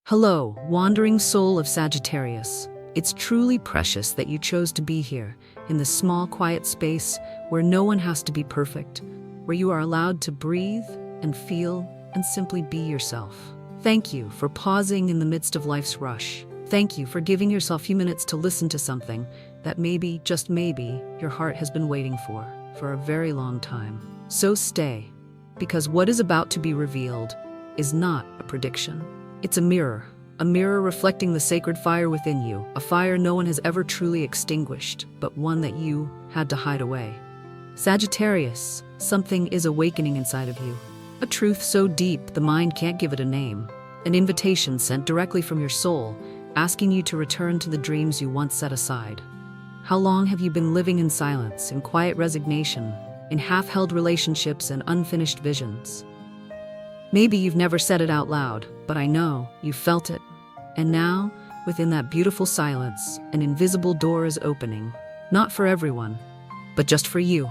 Hello, wandering soul of Sagittarius. It's truly precious that you chose to be here, in this small, quiet space where no one has to be perfect, where you are allowed to breathe and feel and simply be yourself. Thank you for pausing in the midst of life's rush. Thank you for giving yourself a few minutes to listen to something that maybe, just maybe, your heart has been waiting for a very long time. So stay, because what is about to be revealed is not a prediction. It's a mirror reflecting the sacred fire within you, a fire no one has ever truly extinguished, but one that you had to hide away. Sagittarius, something is awakening inside of you. A truth so deep the mind can't give it a name. An invitation sent directly from your soul, asking you to return to the dreams you once set aside. How long have you been living in silence, in quiet resignation, in half-held relationships and unfinished visions? Maybe you've never said it out loud, but I know you felt it. And now, within that beautiful silence, an invisible door is opening. Not for everyone, but just for you.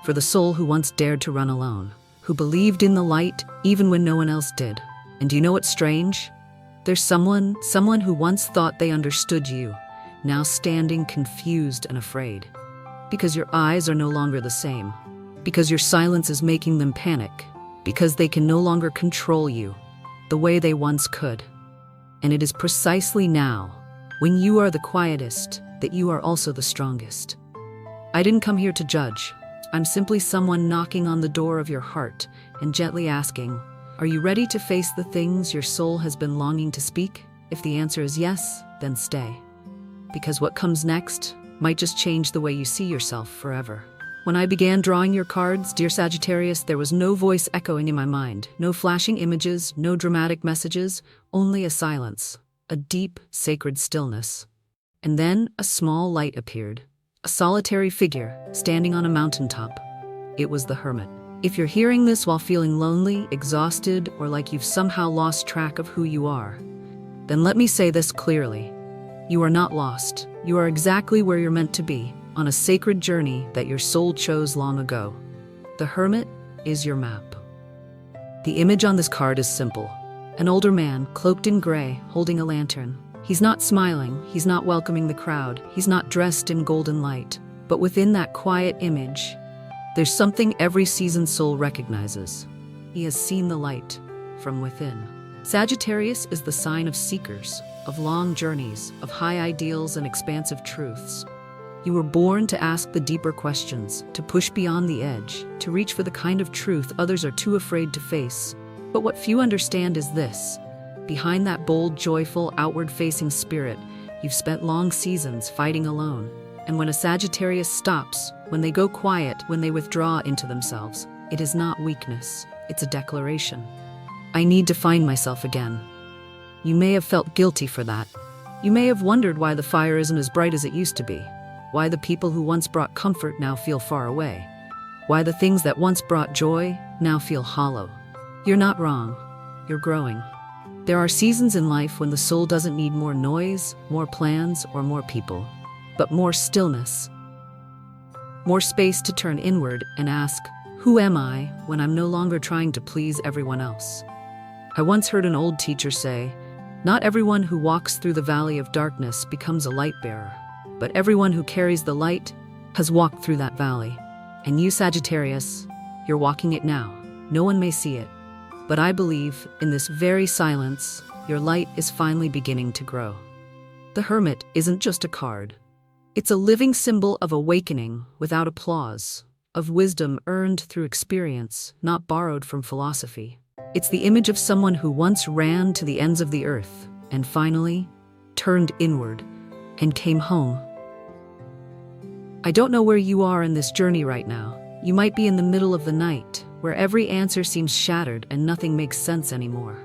For the soul who once dared to run alone, who believed in the light even when no one else did. And do you know what's strange? There's someone who once thought they understood you, now standing confused and afraid. Because your eyes are no longer the same. Because your silence is making them panic. Because they can no longer control you the way they once could. And it is precisely now, when you are the quietest, that you are also the strongest. I didn't come here to judge. I'm simply someone knocking on the door of your heart and gently asking, are you ready to face the things your soul has been longing to speak? If the answer is yes, then stay. Because what comes next might just change the way you see yourself forever. When I began drawing your cards, dear Sagittarius, there was no voice echoing in my mind, no flashing images, no dramatic messages, only a silence, a deep, sacred stillness. And then a small light appeared, a solitary figure standing on a mountaintop. It was the Hermit. If you're hearing this while feeling lonely, exhausted, or like you've somehow lost track of who you are, then let me say this clearly. You are not lost. You are exactly where you're meant to be, on a sacred journey that your soul chose long ago. The Hermit is your map. The image on this card is simple. An older man, cloaked in gray, holding a lantern. He's not smiling, he's not welcoming the crowd, he's not dressed in golden light. But within that quiet image, there's something every seasoned soul recognizes. He has seen the light from within. Sagittarius is the sign of seekers, of long journeys, of high ideals and expansive truths. You were born to ask the deeper questions, to push beyond the edge, to reach for the kind of truth others are too afraid to face. But what few understand is this. Behind that bold, joyful, outward-facing spirit, you've spent long seasons fighting alone. And when a Sagittarius stops, when they go quiet, when they withdraw into themselves, it is not weakness, it's a declaration. I need to find myself again. You may have felt guilty for that. You may have wondered why the fire isn't as bright as it used to be. Why the people who once brought comfort now feel far away. Why the things that once brought joy now feel hollow. You're not wrong. You're growing. There are seasons in life when the soul doesn't need more noise, more plans, or more people, but more stillness. More space to turn inward and ask, who am I when I'm no longer trying to please everyone else? I once heard an old teacher say, not everyone who walks through the valley of darkness becomes a light bearer. But everyone who carries the light has walked through that valley. And you, Sagittarius, you're walking it now. No one may see it. But I believe, in this very silence, your light is finally beginning to grow. The Hermit isn't just a card. It's a living symbol of awakening without applause, of wisdom earned through experience, not borrowed from philosophy. It's the image of someone who once ran to the ends of the earth and finally turned inward and came home. I don't know where you are in this journey right now. You might be in the middle of the night, where every answer seems shattered and nothing makes sense anymore.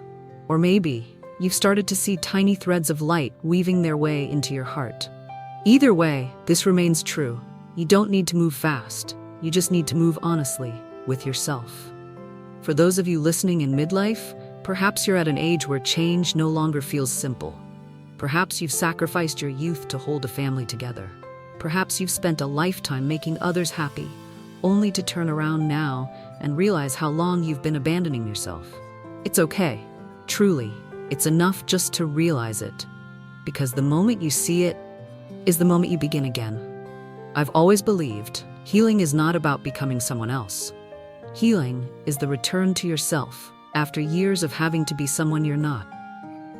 Or maybe you've started to see tiny threads of light weaving their way into your heart. Either way, this remains true. You don't need to move fast. You just need to move honestly with yourself. For those of you listening in midlife, perhaps you're at an age where change no longer feels simple. Perhaps you've sacrificed your youth to hold a family together. Perhaps you've spent a lifetime making others happy, only to turn around now and realize how long you've been abandoning yourself. It's okay, truly. It's enough just to realize it, because the moment you see it is the moment you begin again. I've always believed healing is not about becoming someone else. Healing is the return to yourself after years of having to be someone you're not.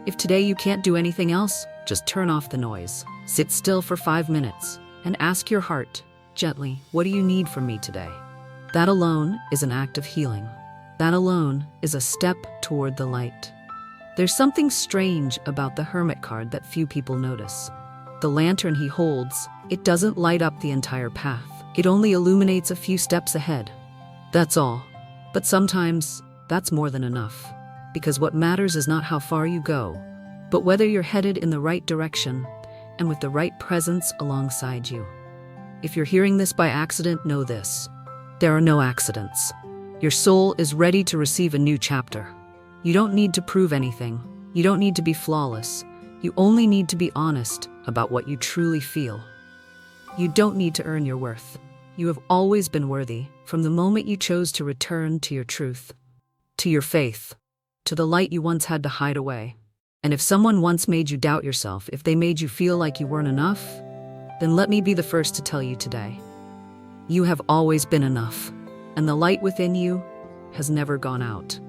If today you can't do anything else, just turn off the noise, sit still for 5 minutes, and ask your heart gently, what do you need from me today? That alone is an act of healing. That alone is a step toward the light. There's something strange about the Hermit card that few people notice. The lantern he holds, it doesn't light up the entire path. It only illuminates a few steps ahead. That's all. But sometimes, that's more than enough. Because what matters is not how far you go, but whether you're headed in the right direction and with the right presence alongside you. If you're hearing this by accident, know this. There are no accidents. Your soul is ready to receive a new chapter. You don't need to prove anything. You don't need to be flawless. You only need to be honest about what you truly feel. You don't need to earn your worth. You have always been worthy from the moment you chose to return to your truth, to your faith, to the light you once had to hide away. And if someone once made you doubt yourself, if they made you feel like you weren't enough, then let me be the first to tell you today. You have always been enough, and the light within you has never gone out.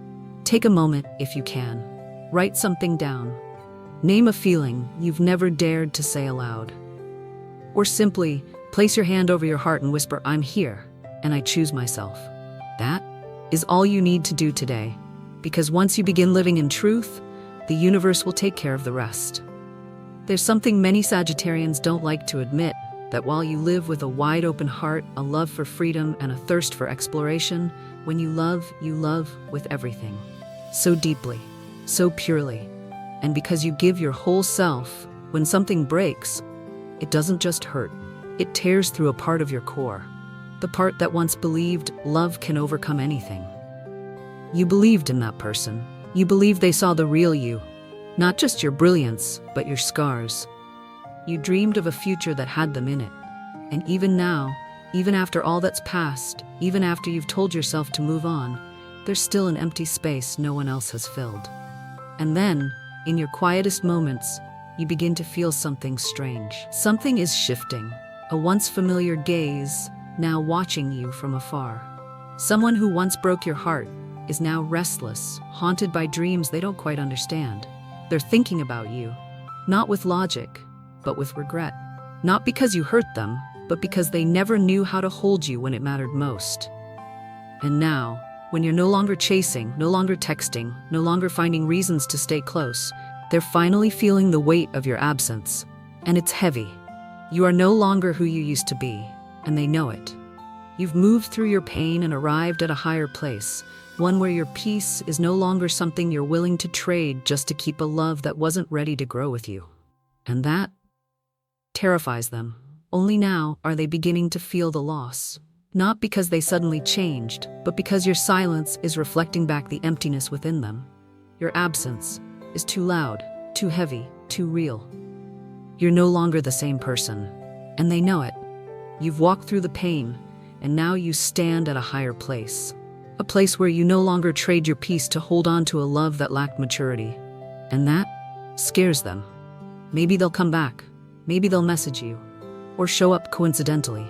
Take a moment if you can. Write something down. Name a feeling you've never dared to say aloud. Or simply place your hand over your heart and whisper, I'm here, and I choose myself. That is all you need to do today, because once you begin living in truth, the universe will take care of the rest. There's something many Sagittarians don't like to admit, that while you live with a wide open heart, a love for freedom, and a thirst for exploration, when you love with everything. So deeply, so purely. And because you give your whole self, when something breaks, it doesn't just hurt. It tears through a part of your core. The part that once believed love can overcome anything. You believed in that person. You believed they saw the real you. Not just your brilliance, but your scars. You dreamed of a future that had them in it. And even now, even after all that's passed, even after you've told yourself to move on, there's still an empty space no one else has filled. And then, in your quietest moments, you begin to feel something strange. Something is shifting. A once familiar gaze, now watching you from afar. Someone who once broke your heart is now restless, haunted by dreams they don't quite understand. They're thinking about you, not with logic, but with regret. Not because you hurt them, but because they never knew how to hold you when it mattered most. And now, when you're no longer chasing, no longer texting, no longer finding reasons to stay close, they're finally feeling the weight of your absence. And it's heavy. You are no longer who you used to be, and they know it. You've moved through your pain and arrived at a higher place, one where your peace is no longer something you're willing to trade just to keep a love that wasn't ready to grow with you. And that terrifies them. Only now are they beginning to feel the loss. Not because they suddenly changed, but because your silence is reflecting back the emptiness within them. Your absence is too loud, too heavy, too real. You're no longer the same person, and they know it. You've walked through the pain, and now you stand at a higher place. A place where you no longer trade your peace to hold on to a love that lacked maturity. And that scares them. Maybe they'll come back. Maybe they'll message you. Or show up coincidentally.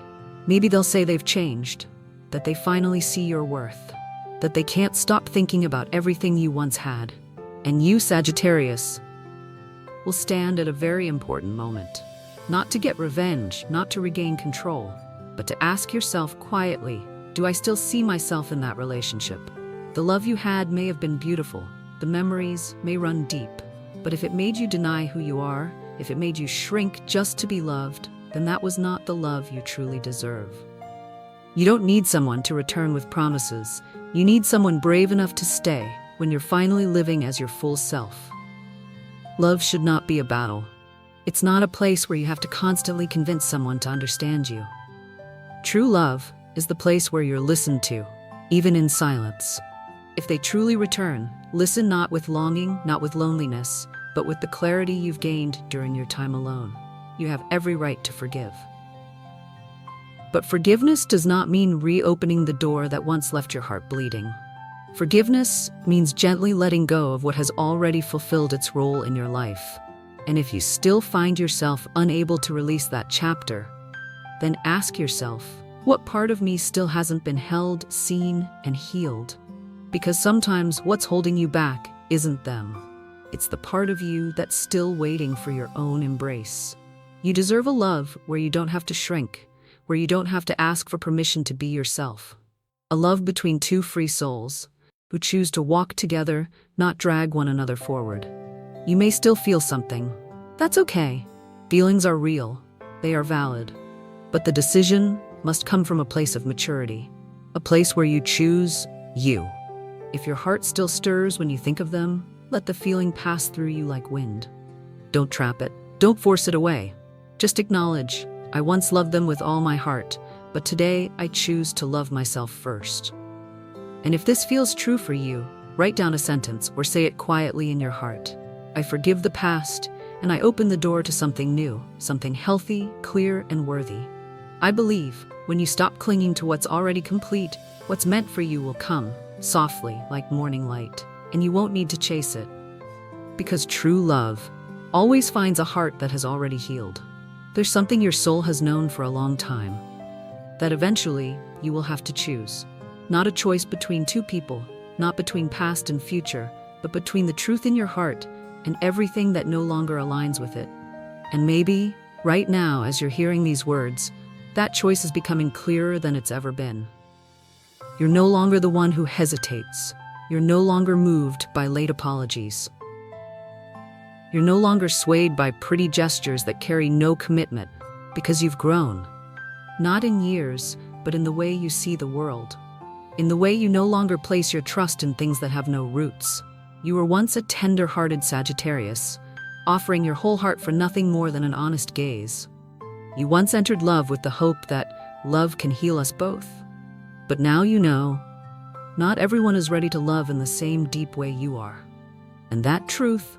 Maybe they'll say they've changed. That they finally see your worth. That they can't stop thinking about everything you once had. And you, Sagittarius, will stand at a very important moment. Not to get revenge, not to regain control, but to ask yourself quietly, do I still see myself in that relationship? The love you had may have been beautiful. The memories may run deep. But if it made you deny who you are, if it made you shrink just to be loved, then that was not the love you truly deserve. You don't need someone to return with promises. You need someone brave enough to stay when you're finally living as your full self. Love should not be a battle. It's not a place where you have to constantly convince someone to understand you. True love is the place where you're listened to, even in silence. If they truly return, listen not with longing, not with loneliness, but with the clarity you've gained during your time alone. You have every right to forgive. But forgiveness does not mean reopening the door that once left your heart bleeding. Forgiveness means gently letting go of what has already fulfilled its role in your life. And if you still find yourself unable to release that chapter, then ask yourself, what part of me still hasn't been held, seen, and healed? Because sometimes what's holding you back isn't them. It's the part of you that's still waiting for your own embrace. You deserve a love where you don't have to shrink, where you don't have to ask for permission to be yourself. A love between two free souls who choose to walk together, not drag one another forward. You may still feel something. That's okay. Feelings are real. They are valid. But the decision must come from a place of maturity, a place where you choose you. If your heart still stirs when you think of them, let the feeling pass through you like wind. Don't trap it. Don't force it away. Just acknowledge, I once loved them with all my heart, but today I choose to love myself first. And if this feels true for you, write down a sentence or say it quietly in your heart. I forgive the past, and I open the door to something new, something healthy, clear, and worthy. I believe when you stop clinging to what's already complete, what's meant for you will come, softly, like morning light, and you won't need to chase it. Because true love always finds a heart that has already healed. There's something your soul has known for a long time, that eventually you will have to choose. Not a choice between two people, not between past and future, but between the truth in your heart and everything that no longer aligns with it. And maybe, right now, as you're hearing these words, that choice is becoming clearer than it's ever been. You're no longer the one who hesitates. You're no longer moved by late apologies. You're no longer swayed by pretty gestures that carry no commitment, because you've grown. Not in years, but in the way you see the world. In the way you no longer place your trust in things that have no roots. You were once a tender-hearted Sagittarius, offering your whole heart for nothing more than an honest gaze. You once entered love with the hope that love can heal us both. But now you know, not everyone is ready to love in the same deep way you are. And that truth,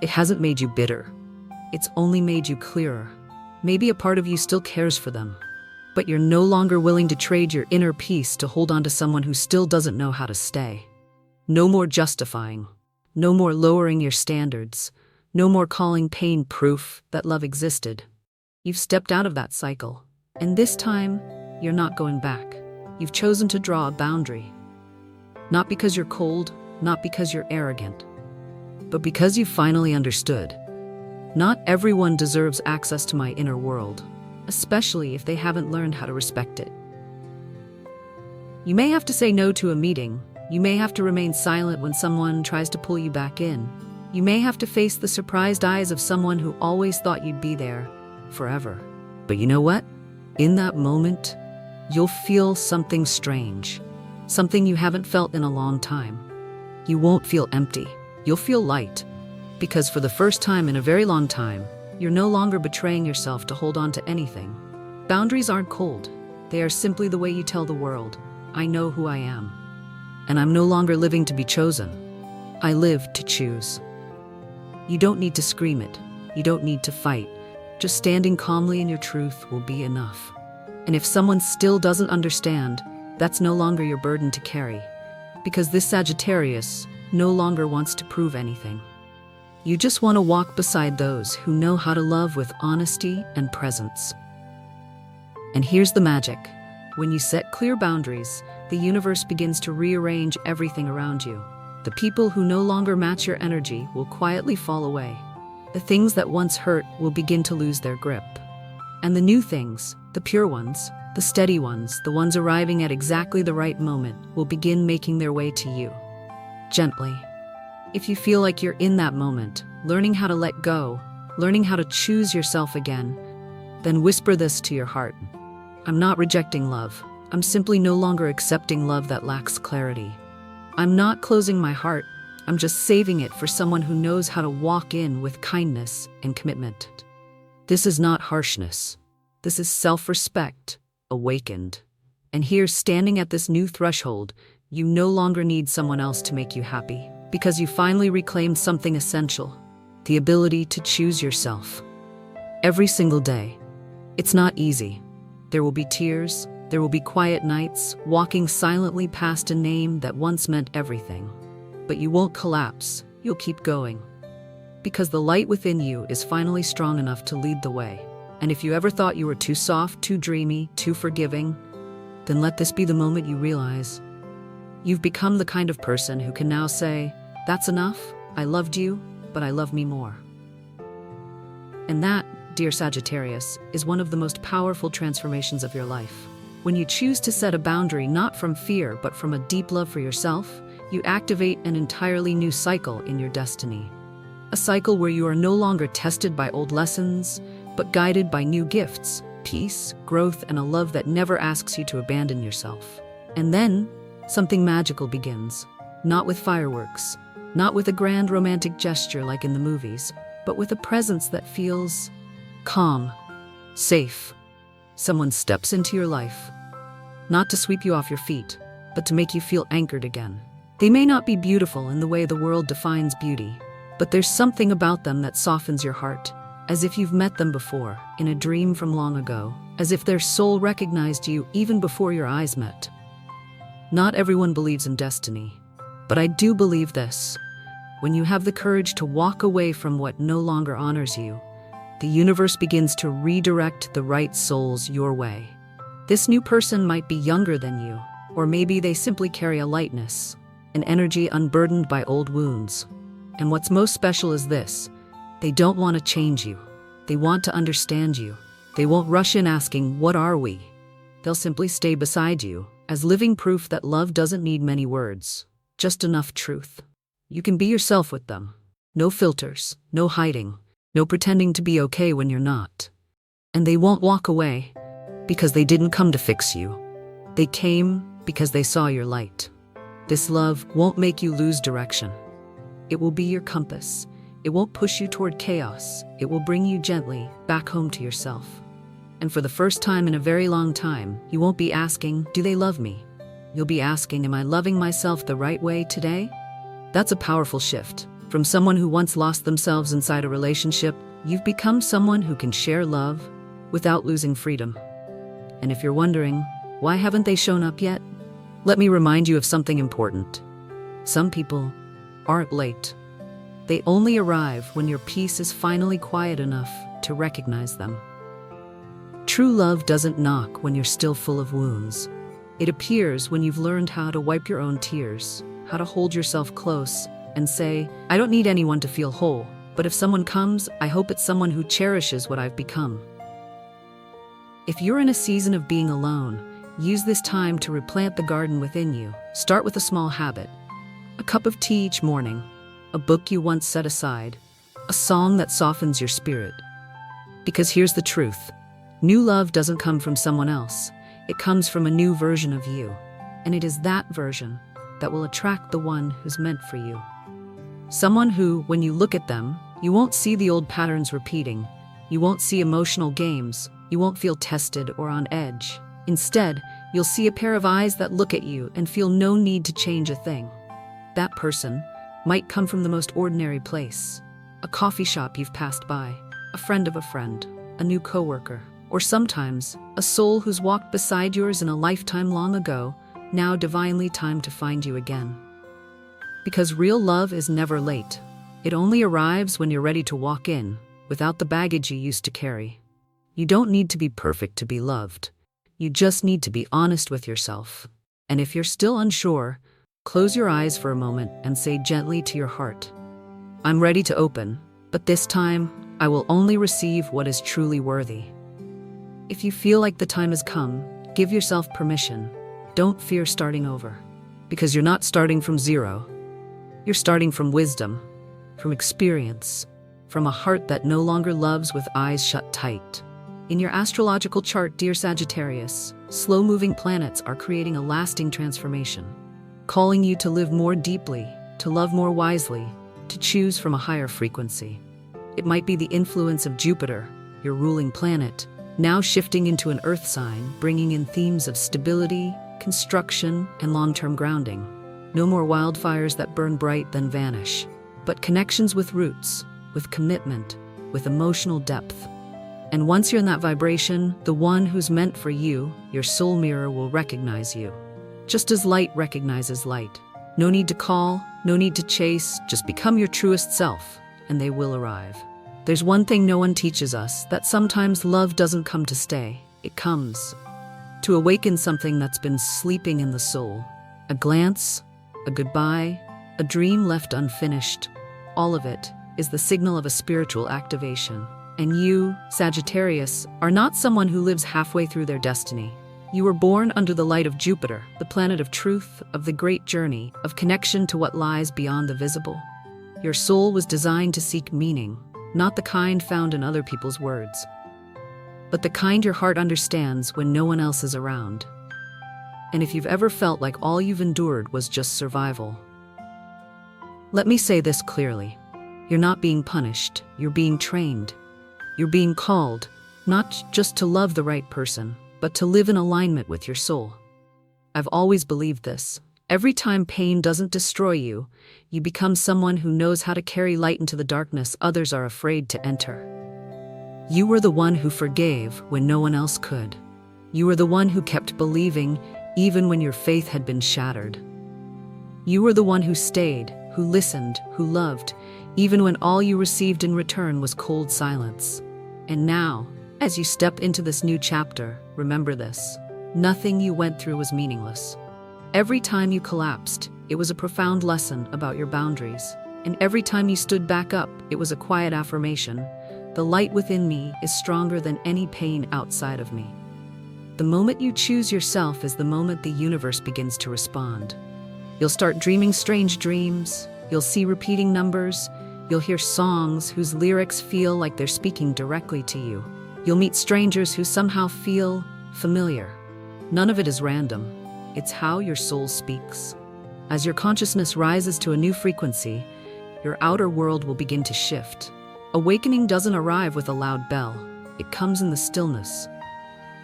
it hasn't made you bitter. It's only made you clearer. Maybe a part of you still cares for them, but you're no longer willing to trade your inner peace to hold on to someone who still doesn't know how to stay. No more justifying. No more lowering your standards. No more calling pain proof that love existed. You've stepped out of that cycle, and this time, you're not going back. You've chosen to draw a boundary. Not because you're cold, not because you're arrogant, but because you finally understood. Not everyone deserves access to my inner world, especially if they haven't learned how to respect it. You may have to say no to a meeting. You may have to remain silent when someone tries to pull you back in. You may have to face the surprised eyes of someone who always thought you'd be there forever. But you know what? In that moment, you'll feel something strange, something you haven't felt in a long time. You won't feel empty. You'll feel light, because for the first time in a very long time, you're no longer betraying yourself to hold on to anything. Boundaries aren't cold. They are simply the way you tell the world, I know who I am. And I'm no longer living to be chosen. I live to choose. You don't need to scream it. You don't need to fight. Just standing calmly in your truth will be enough. And if someone still doesn't understand, that's no longer your burden to carry. Because this Sagittarius no longer wants to prove anything. You just want to walk beside those who know how to love with honesty and presence. And here's the magic. When you set clear boundaries, the universe begins to rearrange everything around you. The people who no longer match your energy will quietly fall away. The things that once hurt will begin to lose their grip. And the new things, the pure ones, the steady ones, the ones arriving at exactly the right moment, will begin making their way to you. Gently. If you feel like you're in that moment, learning how to let go, learning how to choose yourself again, then whisper this to your heart. I'm not rejecting love. I'm simply no longer accepting love that lacks clarity. I'm not closing my heart. I'm just saving it for someone who knows how to walk in with kindness and commitment. This is not harshness. This is self-respect, awakened. And here, standing at this new threshold, you no longer need someone else to make you happy, because you finally reclaimed something essential, the ability to choose yourself. Every single day. It's not easy. There will be tears, There will be quiet nights, walking silently past a name that once meant everything. But you won't collapse, you'll keep going. Because the light within you is finally strong enough to lead the way. And if you ever thought you were too soft, too dreamy, too forgiving, then let this be the moment you realize you've become the kind of person who can now say, "That's enough, I loved you, but I love me more." And that, dear Sagittarius, is one of the most powerful transformations of your life. When you choose to set a boundary not from fear but from a deep love for yourself, you activate an entirely new cycle in your destiny. A cycle where you are no longer tested by old lessons, but guided by new gifts, peace, growth, and a love that never asks you to abandon yourself. And then, something magical begins. Not with fireworks, not with a grand romantic gesture like in the movies, but with a presence that feels calm, safe. Someone steps into your life, not to sweep you off your feet, but to make you feel anchored again. They may not be beautiful in the way the world defines beauty, but there's something about them that softens your heart, as if you've met them before, in a dream from long ago, as if their soul recognized you even before your eyes met. Not everyone believes in destiny, but I do believe this. When you have the courage to walk away from what no longer honors you, the universe begins to redirect the right souls your way. This new person might be younger than you, or maybe they simply carry a lightness, an energy unburdened by old wounds. And what's most special is this: they don't want to change you. They want to understand you. They won't rush in asking, "What are we?" They'll simply stay beside you, as living proof that love doesn't need many words, just enough truth. You can be yourself with them. No filters, no hiding, no pretending to be okay when you're not. And they won't walk away because they didn't come to fix you. They came because they saw your light. This love won't make you lose direction. It will be your compass. It won't push you toward chaos. It will bring you gently back home to yourself. And for the first time in a very long time, you won't be asking, "Do they love me?" You'll be asking, "Am I loving myself the right way today?" That's a powerful shift. From someone who once lost themselves inside a relationship, you've become someone who can share love without losing freedom. And if you're wondering, why haven't they shown up yet? Let me remind you of something important. Some people aren't late. They only arrive when your peace is finally quiet enough to recognize them. True love doesn't knock when you're still full of wounds. It appears when you've learned how to wipe your own tears, how to hold yourself close and say, "I don't need anyone to feel whole, but if someone comes, I hope it's someone who cherishes what I've become." If you're in a season of being alone, use this time to replant the garden within you. Start with a small habit. A cup of tea each morning, a book you once set aside, a song that softens your spirit. Because here's the truth. New love doesn't come from someone else. It comes from a new version of you. And it is that version that will attract the one who's meant for you. Someone who, when you look at them, you won't see the old patterns repeating. You won't see emotional games. You won't feel tested or on edge. Instead, you'll see a pair of eyes that look at you and feel no need to change a thing. That person might come from the most ordinary place. A coffee shop you've passed by, a friend of a friend, a new coworker, or sometimes a soul who's walked beside yours in a lifetime long ago, now divinely timed to find you again. Because real love is never late. It only arrives when you're ready to walk in, without the baggage you used to carry. You don't need to be perfect to be loved. You just need to be honest with yourself. And if you're still unsure, close your eyes for a moment and say gently to your heart, "I'm ready to open, but this time I will only receive what is truly worthy." If you feel like the time has come, give yourself permission. Don't fear starting over. Because you're not starting from zero. You're starting from wisdom, from experience, from a heart that no longer loves with eyes shut tight. In your astrological chart, dear Sagittarius, slow-moving planets are creating a lasting transformation, calling you to live more deeply, to love more wisely, to choose from a higher frequency. It might be the influence of Jupiter, your ruling planet, now shifting into an earth sign, bringing in themes of stability, construction, and long-term grounding. No more wildfires that burn bright then vanish, but connections with roots, with commitment, with emotional depth. And once you're in that vibration, the one who's meant for you, your soul mirror, will recognize you. Just as light recognizes light. No need to call, no need to chase, just become your truest self, and they will arrive. There's one thing no one teaches us, that sometimes love doesn't come to stay. It comes to awaken something that's been sleeping in the soul. A glance, a goodbye, a dream left unfinished. All of it is the signal of a spiritual activation. And you, Sagittarius, are not someone who lives halfway through their destiny. You were born under the light of Jupiter, the planet of truth, of the great journey, of connection to what lies beyond the visible. Your soul was designed to seek meaning, not the kind found in other people's words, but the kind your heart understands when no one else is around. And if you've ever felt like all you've endured was just survival, let me say this clearly. You're not being punished, you're being trained. You're being called, not just to love the right person, but to live in alignment with your soul. I've always believed this. Every time pain doesn't destroy you, you become someone who knows how to carry light into the darkness others are afraid to enter. You were the one who forgave when no one else could. You were the one who kept believing even when your faith had been shattered. You were the one who stayed, who listened, who loved, even when all you received in return was cold silence. And now, as you step into this new chapter, remember this. Nothing you went through was meaningless. Every time you collapsed, it was a profound lesson about your boundaries. And every time you stood back up, it was a quiet affirmation. The light within me is stronger than any pain outside of me. The moment you choose yourself is the moment the universe begins to respond. You'll start dreaming strange dreams. You'll see repeating numbers. You'll hear songs whose lyrics feel like they're speaking directly to you. You'll meet strangers who somehow feel familiar. None of it is random. It's how your soul speaks. As your consciousness rises to a new frequency, your outer world will begin to shift. Awakening doesn't arrive with a loud bell. It comes in the stillness.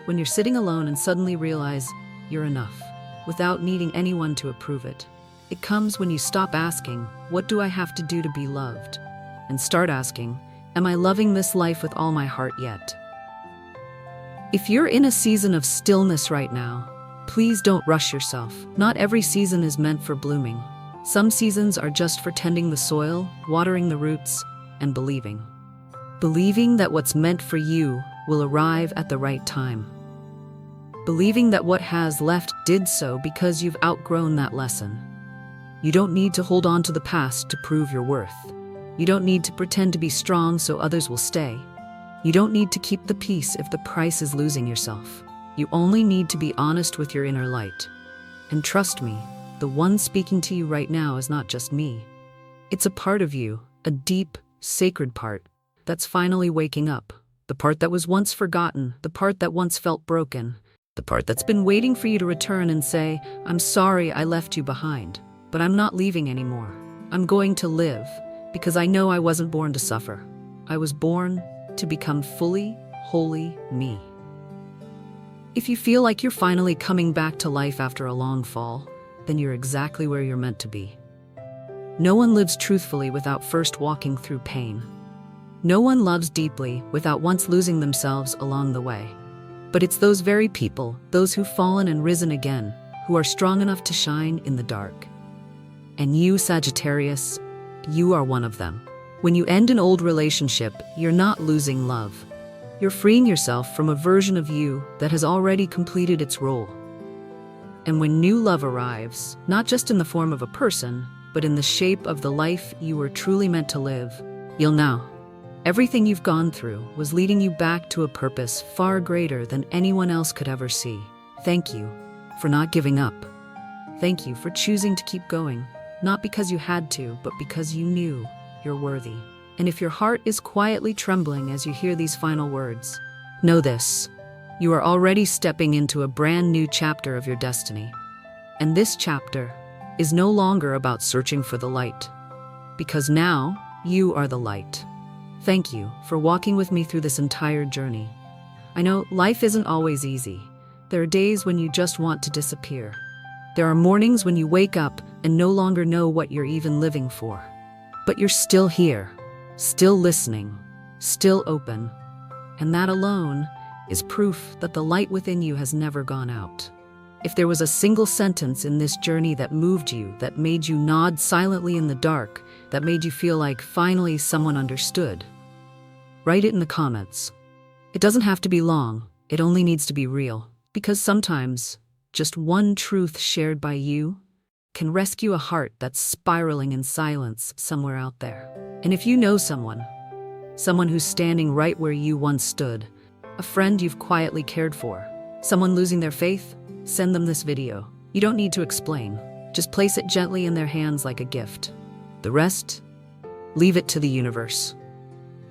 When you're sitting alone and suddenly realize you're enough, without needing anyone to approve it. It comes when you stop asking, what do I have to do to be loved? And start asking, am I loving this life with all my heart yet? If you're in a season of stillness right now, please don't rush yourself. Not every season is meant for blooming. Some seasons are just for tending the soil, watering the roots, and believing. Believing that what's meant for you will arrive at the right time. Believing that what has left did so because you've outgrown that lesson. You don't need to hold on to the past to prove your worth. You don't need to pretend to be strong so others will stay. You don't need to keep the peace if the price is losing yourself. You only need to be honest with your inner light. And trust me, the one speaking to you right now is not just me. It's a part of you, a deep, sacred part, that's finally waking up. The part that was once forgotten, the part that once felt broken, the part that's been waiting for you to return and say, I'm sorry I left you behind. But I'm not leaving anymore. I'm going to live, because I know I wasn't born to suffer. I was born to become fully, wholly me. If you feel like you're finally coming back to life after a long fall, then you're exactly where you're meant to be. No one lives truthfully without first walking through pain. No one loves deeply without once losing themselves along the way. But it's those very people, those who've fallen and risen again, who are strong enough to shine in the dark. And you, Sagittarius, you are one of them. When you end an old relationship, you're not losing love. You're freeing yourself from a version of you that has already completed its role. And when new love arrives, not just in the form of a person, but in the shape of the life you were truly meant to live, you'll know. Everything you've gone through was leading you back to a purpose far greater than anyone else could ever see. Thank you for not giving up. Thank you for choosing to keep going. Not because you had to, but because you knew you're worthy. And if your heart is quietly trembling as you hear these final words, know this: you are already stepping into a brand new chapter of your destiny. And this chapter is no longer about searching for the light, because now you are the light. Thank you for walking with me through this entire journey. I know life isn't always easy. There are days when you just want to disappear. There are mornings when you wake up and no longer know what you're even living for. But you're still here, still listening, still open. And that alone is proof that the light within you has never gone out. If there was a single sentence in this journey that moved you, that made you nod silently in the dark, that made you feel like finally someone understood, write it in the comments. It doesn't have to be long, it only needs to be real. Because sometimes, just one truth shared by you can rescue a heart that's spiraling in silence somewhere out there. And if you know someone who's standing right where you once stood, a friend you've quietly cared for, someone losing their faith, send them this video. You don't need to explain. Just place it gently in their hands like a gift. The rest, leave it to the universe.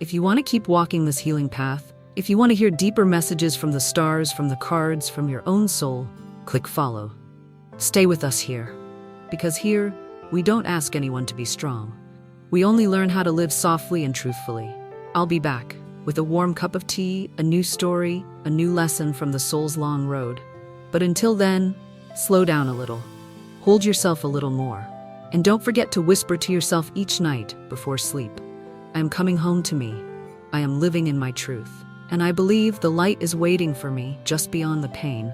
If you want to keep walking this healing path, if you want to hear deeper messages from the stars, from the cards, from your own soul, click follow. Stay with us here. Because here, we don't ask anyone to be strong. We only learn how to live softly and truthfully. I'll be back with a warm cup of tea, a new story, a new lesson from the soul's long road. But until then, slow down a little. Hold yourself a little more. And don't forget to whisper to yourself each night before sleep. I am coming home to me. I am living in my truth. And I believe the light is waiting for me just beyond the pain.